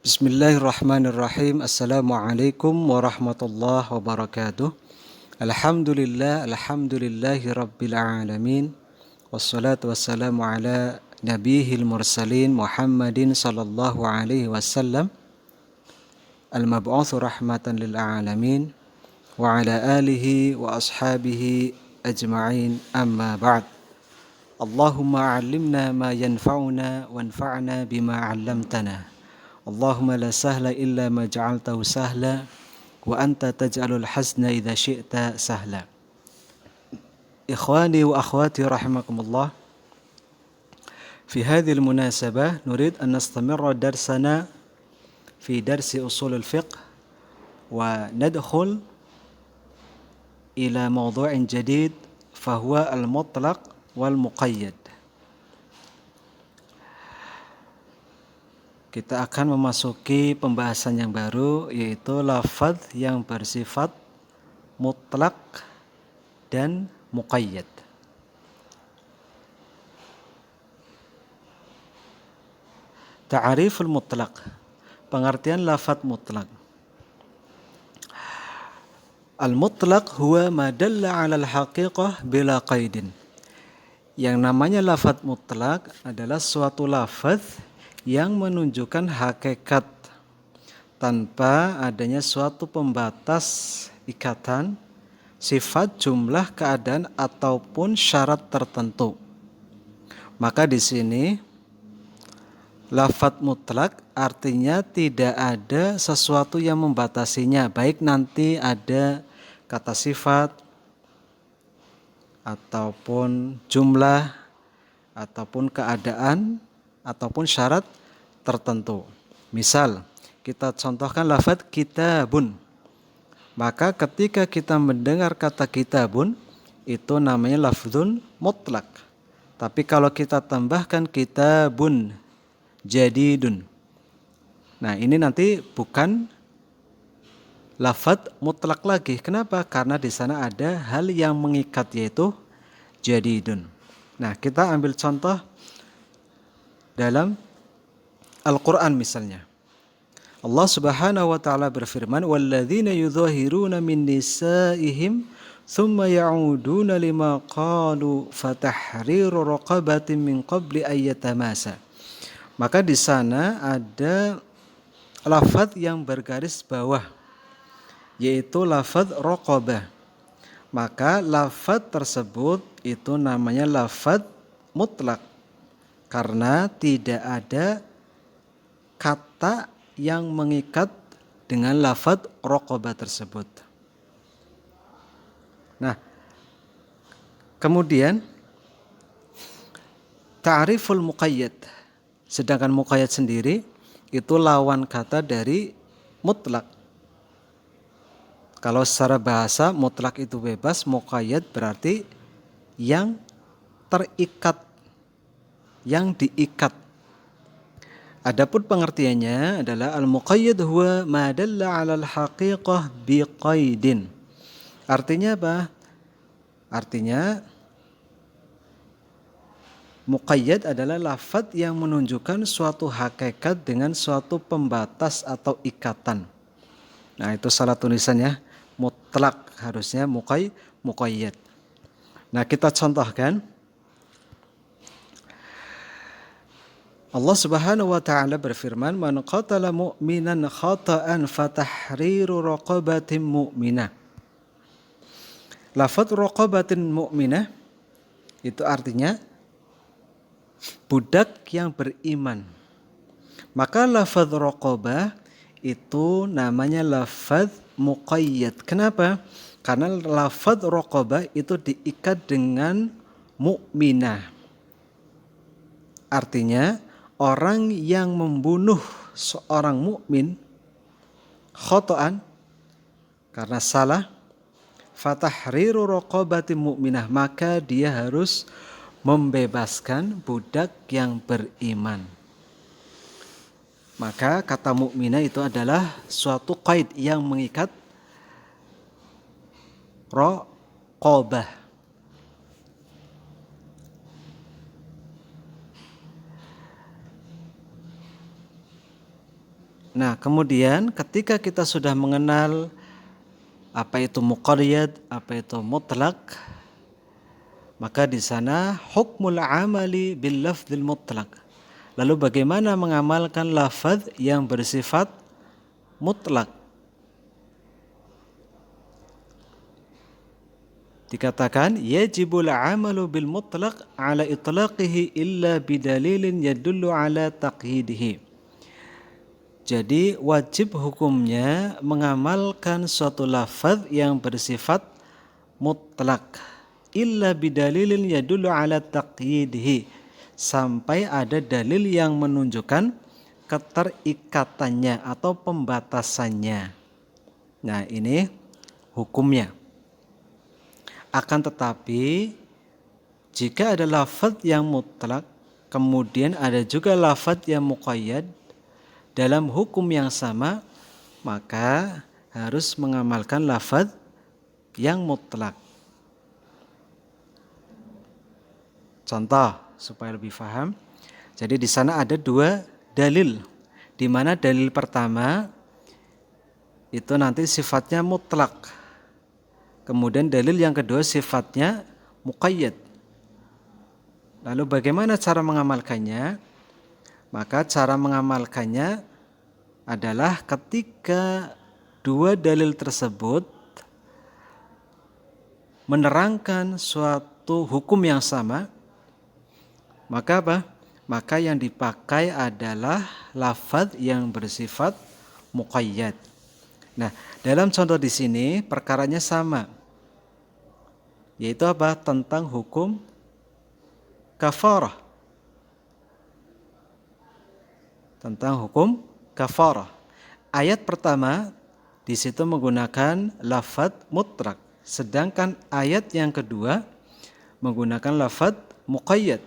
Bismillahirrahmanirrahim. Assalamualaikum warahmatullahi wabarakatuh. Alhamdulillahi rabbil alamin. Wassalatu wassalamu ala nabiyil mursalin Muhammadin sallallahu alaihi wasallam al-mab'utsu rahmatan lil alamin wa ala alihi wa ashabihi ajma'in, amma ba'd. Allahumma 'allimna ma yanfa'una wanfa'na bima 'allamtana. Allahumma la sahla illa ma ja'altahu sahla wa anta taj'alul hazna idza syi'ta sahla. Ikhwani wa akhwati rahimakumullah. Fi hadhihi al-munasabah nurid an nastamirra darsana fi darsi usul al-fiqh wa nadkhul ila mawdu'in jadid fahuwa al-mutlaq wal muqayyad. Kita akan memasuki pembahasan yang baru, yaitu lafaz yang bersifat mutlak dan muqayyad. Ta'riful mutlak, pengertian lafaz mutlak. Al-mutlaq huwa ma dalla 'ala al-haqiqah bila qaidin. Yang namanya lafaz mutlak adalah suatu lafaz yang menunjukkan hakikat tanpa adanya suatu pembatas ikatan, sifat, jumlah, keadaan ataupun syarat tertentu. Maka di sini lafaz mutlak artinya tidak ada sesuatu yang membatasinya, baik nanti ada kata sifat ataupun jumlah ataupun keadaan ataupun syarat tertentu. Misal, kita contohkan lafaz kitabun. Maka ketika kita mendengar kata kitabun, itu namanya lafzun mutlak. Tapi kalau kita tambahkan kitabun jadidun, nah ini nanti bukan lafaz mutlak lagi. Kenapa? Karena di sana ada hal yang mengikat, yaitu jadidun. Nah, kita ambil contoh dalam Al-Quran misalnya. Allah Subhanahu wa taala berfirman, "Walladzina yudhahiruna min nisaihim thumma ya'uduna lima qalu fatahriru raqabatin min qabli ayyatamasa." Maka di sana ada lafaz yang bergaris bawah, yaitu lafaz raqabah. Maka lafaz tersebut itu namanya lafaz mutlak, karena tidak ada kata yang mengikat dengan lafaz raqabah tersebut. Nah, kemudian ta'riful muqayyad. Sedangkan muqayyad sendiri itu lawan kata dari mutlak. Kalau secara bahasa mutlak itu bebas, muqayyad berarti yang terikat, yang diikat. Adapun pengertiannya adalah al-muqayyad huwa ma dalla 'ala al-haqiqah biqaidin. Artinya apa? Artinya muqayyad adalah lafaz yang menunjukkan suatu hakikat dengan suatu pembatas atau ikatan. Nah, itu salah tulisannya, mutlak harusnya muqayyad. Nah, kita contohkan. Allah Subhanahu wa taala berfirman, "Man qatala mu'minan khata'an fatahriru raqabatin mu'minah." Lafaz raqabatin mu'minah itu artinya budak yang beriman. Maka lafaz raqabah itu namanya lafaz muqayyad. Kenapa? Karena lafaz raqabah itu diikat dengan mu'minah. Artinya orang yang membunuh seorang mukmin khata'an karena salah, fatahriru raqabatin mu'minah, maka dia harus membebaskan budak yang beriman. Maka kata mukminah itu adalah suatu qaid yang mengikat raqabah. Nah, kemudian ketika kita sudah mengenal apa itu muqayyad, apa itu mutlak, maka di sana hukmul amali bil lafdzil mutlak. Lalu bagaimana mengamalkan lafaz yang bersifat mutlak? Dikatakan yajibul amalu bil mutlaq ala itlaqihi illa bidalilin yadullu ala taqyidihi. Jadi wajib hukumnya mengamalkan suatu lafaz yang bersifat mutlak illa bidalilin yadullu ala taqyidihi, sampai ada dalil yang menunjukkan keterikatannya atau pembatasannya. Nah, ini hukumnya. Akan tetapi jika ada lafaz yang mutlak, kemudian ada juga lafaz yang muqayyad dalam hukum yang sama, maka harus mengamalkan lafaz yang mutlak. Contoh supaya lebih paham. Jadi di sana ada dua dalil, di mana dalil pertama itu nanti sifatnya mutlak. Kemudian dalil yang kedua sifatnya muqayyad. Lalu bagaimana cara mengamalkannya? Maka cara mengamalkannya adalah ketika dua dalil tersebut menerangkan suatu hukum yang sama, maka apa? Maka yang dipakai adalah lafaz yang bersifat muqayyad. Nah, dalam contoh di sini perkaranya sama, yaitu apa? Tentang hukum kafarah. Tentang hukum kafarah. Ayat pertama di situ menggunakan lafaz mutlak, sedangkan ayat yang kedua menggunakan lafaz muqayyad.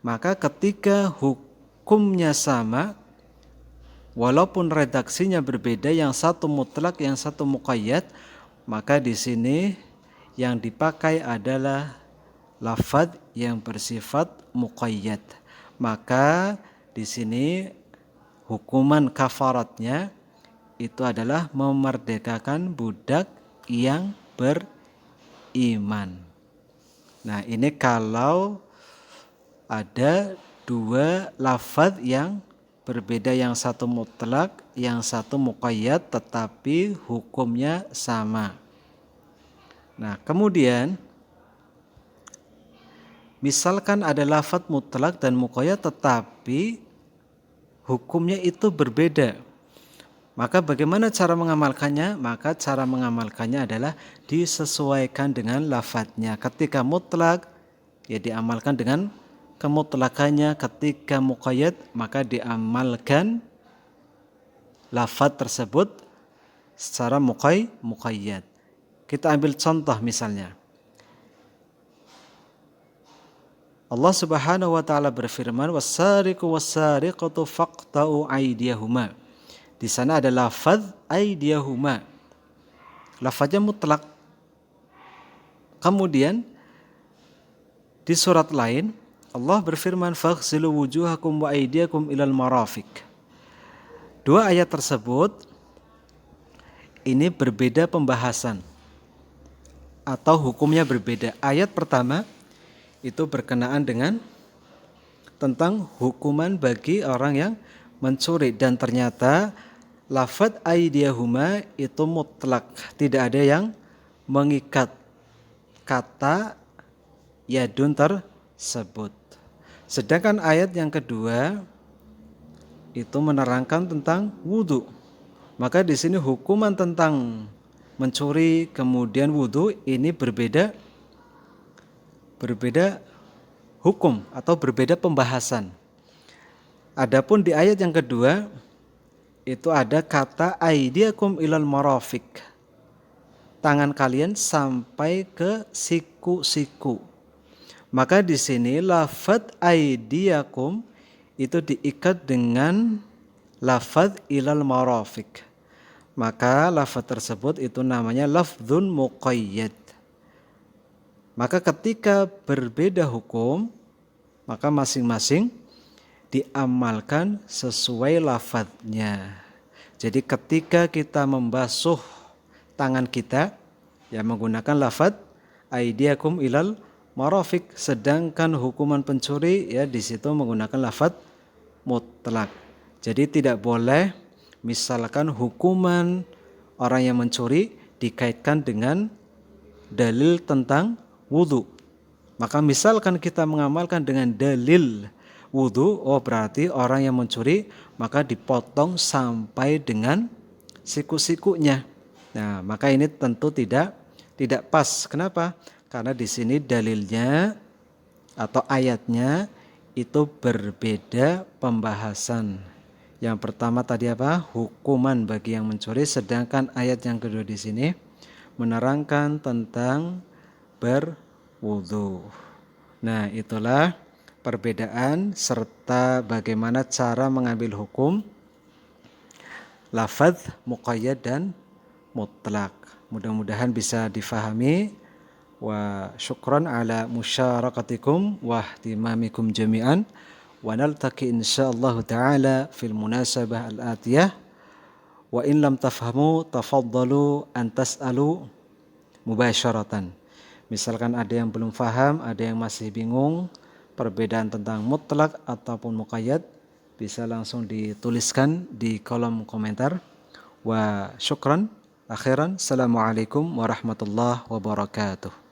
Maka ketika hukumnya sama, walaupun redaksinya berbeda, yang satu mutlak, yang satu muqayyad, maka di sini yang dipakai adalah lafaz yang bersifat muqayyad. Maka di sini hukuman kafaratnya itu adalah memerdekakan budak yang beriman. Nah, ini kalau ada dua lafaz yang berbeda, yang satu mutlak, yang satu muqayyad, tetapi hukumnya sama. Nah, kemudian misalkan ada lafaz mutlak dan muqayyad tetapi hukumnya itu berbeda. Maka bagaimana cara mengamalkannya? Maka cara mengamalkannya adalah disesuaikan dengan lafadznya. Ketika mutlak, ya diamalkan dengan kemutlakannya. Ketika muqayyad, maka diamalkan lafadz tersebut secara muqayyad. Kita ambil contoh misalnya. Allah Subhanahu wa taala berfirman, "Was-sariqu was-sariqatu faqta'u aydiyahuma." Di sana ada lafaz aydiyahuma. Lafaznya mutlak. Kemudian di surat lain Allah berfirman, "Faghsilu wujuhakum wa aydiyakum ilal marafiq." Dua ayat tersebut ini berbeda pembahasan atau hukumnya berbeda. Ayat pertama itu berkenaan dengan tentang hukuman bagi orang yang mencuri, dan ternyata lafaz aydiyahuma itu mutlak, tidak ada yang mengikat kata yadun tersebut. Sedangkan ayat yang kedua itu menerangkan tentang wudu. Maka di sini hukuman tentang mencuri kemudian wudu ini berbeda hukum atau berbeda pembahasan. Adapun di ayat yang kedua itu ada kata aydiyakum ilal marafiq, tangan kalian sampai ke siku-siku. Maka di sini lafaz aydiyakum itu diikat dengan lafaz ilal marafiq. Maka lafaz tersebut itu namanya lafdzun muqayyad. Maka ketika berbeda hukum, maka masing-masing diamalkan sesuai lafadznya. Jadi ketika kita membasuh tangan kita ya menggunakan lafaz aidiakum ilal marafiq, sedangkan hukuman pencuri ya di situ menggunakan lafaz mutlak. Jadi tidak boleh misalkan hukuman orang yang mencuri dikaitkan dengan dalil tentang wudhu. Maka misalkan kita mengamalkan dengan dalil wudhu, oh berarti orang yang mencuri maka dipotong sampai dengan siku-sikunya. Nah, maka ini tentu tidak pas. Kenapa? Karena di sini dalilnya atau ayatnya itu berbeda pembahasan. Yang pertama tadi apa? Hukuman bagi yang mencuri, sedangkan ayat yang kedua di sini menerangkan tentang berwudu. Nah, itulah perbedaan serta bagaimana cara mengambil hukum lafadz muqayyad dan mutlak. Mudah-mudahan bisa difahami. Wa syukran ala musyarakatikum wa ihtimamikum jami'an. Wa naltaqi insyaallah ta'ala fil munasabah al-atiyah. Wa in lam tafhamu tafaddalu an tas'alu mubasyaratan. Misalkan ada yang belum faham, ada yang masih bingung perbedaan tentang mutlak ataupun muqayyad, bisa langsung dituliskan di kolom komentar. Wa syukran akhiran. Assalamualaikum warahmatullahi wabarakatuh.